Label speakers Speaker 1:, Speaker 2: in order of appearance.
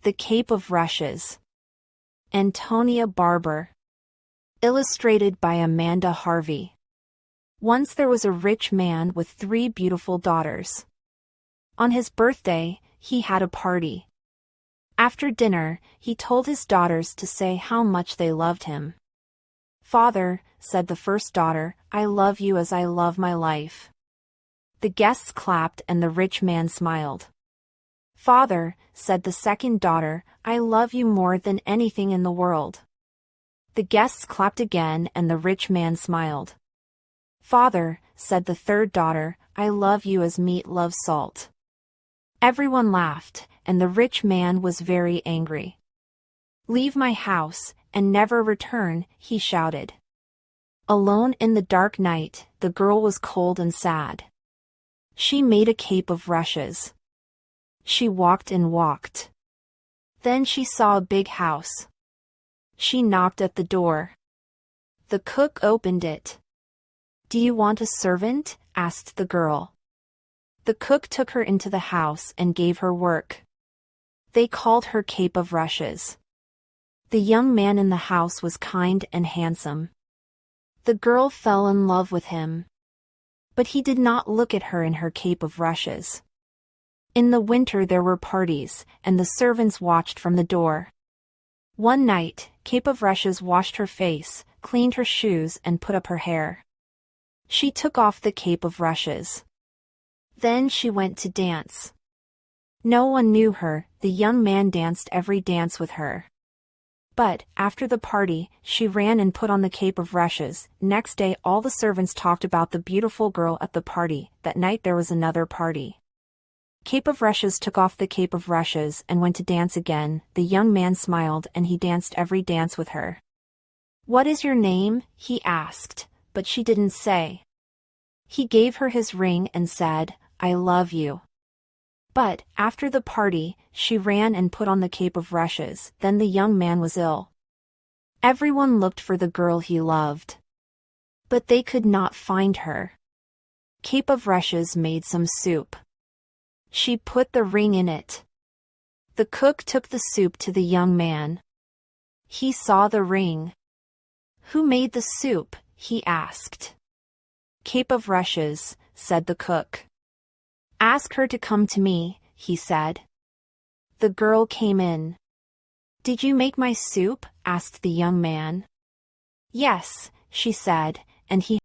Speaker 1: The Cape of Rushes. Antonia Barber. Illustrated by Amanda Harvey. Once there was a rich man with 3 beautiful daughters. On his birthday, he had a party. After dinner, he told his daughters to say how much they loved him. "Father," said the first daughter, "I love you as I love my life." The guests clapped and the rich man smiled. "Father," said the second daughter, "I love you more than anything in the world." The guests clapped again and the rich man smiled. "Father," said the third daughter, "I love you as meat loves salt." Everyone laughed, and the rich man was very angry. "Leave my house, and never return," he shouted. Alone in the dark night, the girl was cold and sad. She made a cape of rushes. She walked and walked. Then she saw a big house. She knocked at the door. The cook opened it. "Do you want a servant?" asked the girl. The cook took her into the house and gave her work. They called her Cape of Rushes. The young man in the house was kind and handsome. The girl fell in love with him. But he did not look at her in her cape of rushes. In the winter there were parties, and the servants watched from the door. One night, Cape of Rushes washed her face, cleaned her shoes and put up her hair. She took off the Cape of Rushes. Then she went to dance. No one knew her, the young man danced every dance with her. But, after the party, she ran and put on the Cape of Rushes. Next day all the servants talked about the beautiful girl at the party. That night there was another party. Cape of Rushes took off the Cape of Rushes and went to dance again. The young man smiled and he danced every dance with her. "What is your name?" he asked, but she didn't say. He gave her his ring and said, "I love you." But, after the party, she ran and put on the Cape of Rushes. Then the young man was ill. Everyone looked for the girl he loved. But they could not find her. Cape of Rushes made some soup. She put the ring in it. The cook took the soup to the young man. He saw the ring. "Who made the soup?" he asked. "Cape of Rushes," said the cook. "Ask her to come to me," he said. The girl came in. "Did you make my soup?" asked the young man. "Yes," she said, and he